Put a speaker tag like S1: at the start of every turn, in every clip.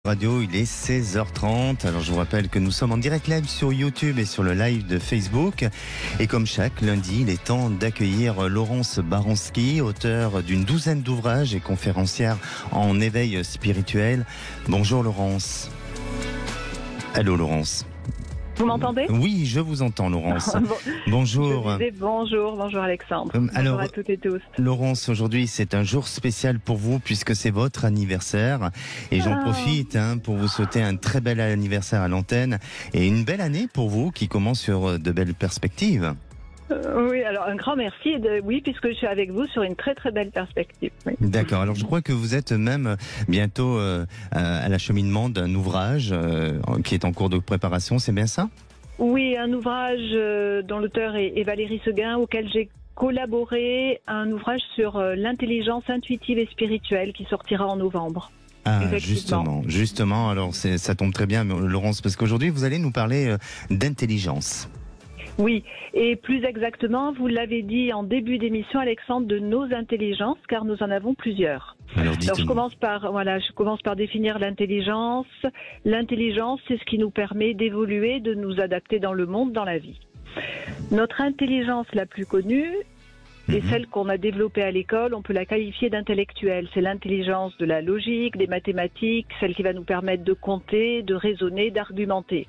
S1: Radio, il est 16h30. Alors je vous rappelle que nous sommes en direct live sur YouTube et sur le live de Facebook. Et comme chaque lundi, il est temps d'accueillir Laurence Baranski, auteure d'une douzaine d'ouvrages et conférencière en éveil spirituel. Bonjour Laurence. Allô Laurence.
S2: Vous m'entendez ?
S1: Oui, je vous entends Laurence. Bonjour.
S2: Bonjour Alexandre. Bonjour à toutes et tous.
S1: Laurence, aujourd'hui c'est un jour spécial pour vous puisque c'est votre anniversaire. Et j'en profite pour vous souhaiter un très bel anniversaire à l'antenne et une belle année pour vous qui commence sur de belles perspectives.
S2: Oui, alors un grand merci. Oui, puisque je suis avec vous sur une très très belle perspective. Oui.
S1: D'accord. Alors je crois que vous êtes même bientôt à l'acheminement d'un ouvrage qui est en cours de préparation, c'est bien ça ?
S2: Oui, un ouvrage dont l'auteur est Valérie Seguin, auquel j'ai collaboré, un ouvrage sur l'intelligence intuitive et spirituelle qui sortira en novembre.
S1: Ah, justement. Alors ça tombe très bien, Laurence, parce qu'aujourd'hui vous allez nous parler d'intelligence.
S2: Oui, et plus exactement, vous l'avez dit en début d'émission, Alexandre, de nos intelligences, car nous en avons plusieurs. Alors je commence par définir l'intelligence. L'intelligence, c'est ce qui nous permet d'évoluer, de nous adapter dans le monde, dans la vie. Notre intelligence la plus connue est celle qu'on a développée à l'école. On peut la qualifier d'intellectuelle. C'est l'intelligence de la logique, des mathématiques, celle qui va nous permettre de compter, de raisonner, d'argumenter.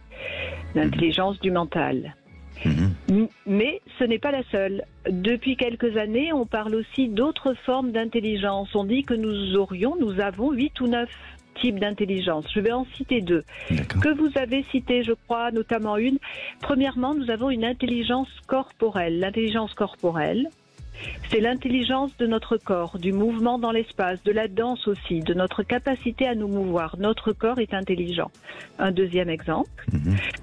S2: L'intelligence du mental. Mais ce n'est pas la seule. Depuis quelques années, on parle aussi d'autres formes d'intelligence. On dit que nous avons 8 ou 9 types d'intelligence. Je vais en citer 2. Que vous avez cité, je crois, notamment une. Premièrement, nous avons une intelligence corporelle. L'intelligence corporelle, c'est l'intelligence de notre corps, du mouvement dans l'espace, de la danse aussi, de notre capacité à nous mouvoir. Notre corps est intelligent. Un deuxième exemple,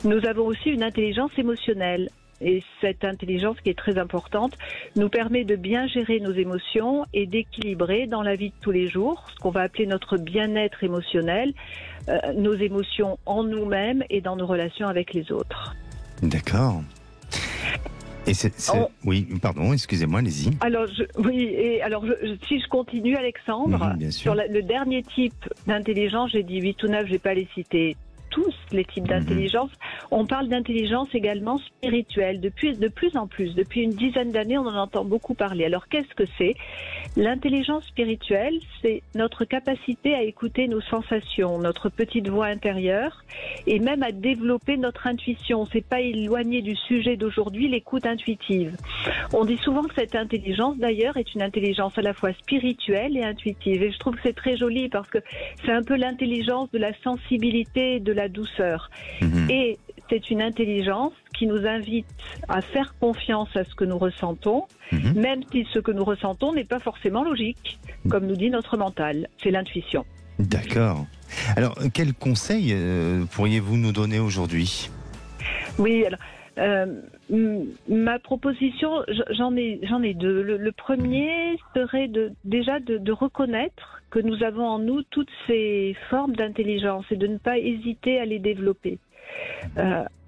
S2: nous avons aussi une intelligence émotionnelle. Et cette intelligence qui est très importante nous permet de bien gérer nos émotions et d'équilibrer dans la vie de tous les jours ce qu'on va appeler notre bien-être émotionnel, nos émotions en nous-mêmes et dans nos relations avec les autres.
S1: D'accord. Et oui, pardon, excusez-moi, allez-y.
S2: Si je continue, Alexandre, sur le dernier type d'intelligence, j'ai dit 8 ou 9, je ne vais pas les citer tous les types d'intelligence. On parle d'intelligence également spirituelle. De plus en plus, depuis une dizaine d'années, on en entend beaucoup parler. Alors, qu'est-ce que c'est ? L'intelligence spirituelle, c'est notre capacité à écouter nos sensations, notre petite voix intérieure, et même à développer notre intuition. C'est pas éloigné du sujet d'aujourd'hui, l'écoute intuitive. On dit souvent que cette intelligence, d'ailleurs, est une intelligence à la fois spirituelle et intuitive. Et je trouve que c'est très joli parce que c'est un peu l'intelligence de la sensibilité, de la douceur. Et c'est une intelligence qui nous invite à faire confiance à ce que nous ressentons, même si ce que nous ressentons n'est pas forcément logique, comme nous dit notre mental. C'est l'intuition.
S1: D'accord. Alors, quels conseils pourriez-vous nous donner aujourd'hui ?
S2: Oui, alors, ma proposition, j'en ai 2. Le premier serait déjà de reconnaître que nous avons en nous toutes ces formes d'intelligence et de ne pas hésiter à les développer.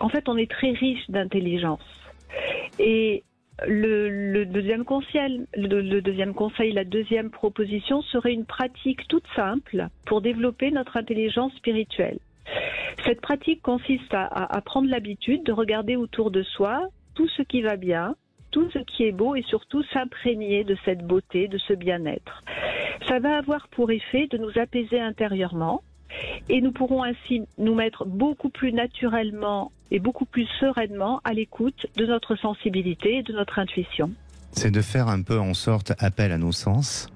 S2: En fait, on est très riche d'intelligence. Et le deuxième conseil, la deuxième proposition serait une pratique toute simple pour développer notre intelligence spirituelle. Cette pratique consiste à prendre l'habitude de regarder autour de soi tout ce qui va bien, tout ce qui est beau et surtout s'imprégner de cette beauté, de ce bien-être. Ça va avoir pour effet de nous apaiser intérieurement et nous pourrons ainsi nous mettre beaucoup plus naturellement et beaucoup plus sereinement à l'écoute de notre sensibilité et de notre intuition.
S1: C'est de faire un peu en sorte appel à nos sens.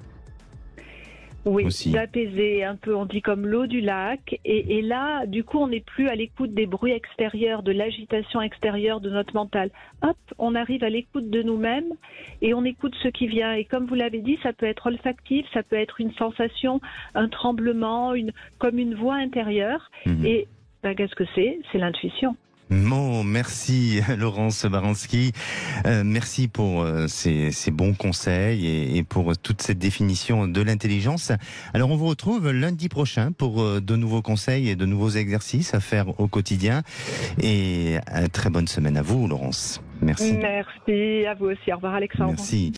S2: Oui,
S1: aussi.
S2: D'apaiser un peu, on dit comme l'eau du lac. Et là, du coup, on n'est plus à l'écoute des bruits extérieurs, de l'agitation extérieure de notre mental. Hop, on arrive à l'écoute de nous-mêmes et on écoute ce qui vient. Et comme vous l'avez dit, ça peut être olfactif, ça peut être une sensation, un tremblement, comme une voix intérieure. Et qu'est-ce que c'est ? C'est l'intuition.
S1: Merci Laurence Baranski, merci pour ces bons conseils et pour toute cette définition de l'intelligence. Alors on vous retrouve lundi prochain pour de nouveaux conseils et de nouveaux exercices à faire au quotidien et très bonne semaine à vous Laurence. Merci.
S2: Merci à vous aussi, au revoir Alexandre.
S1: Merci.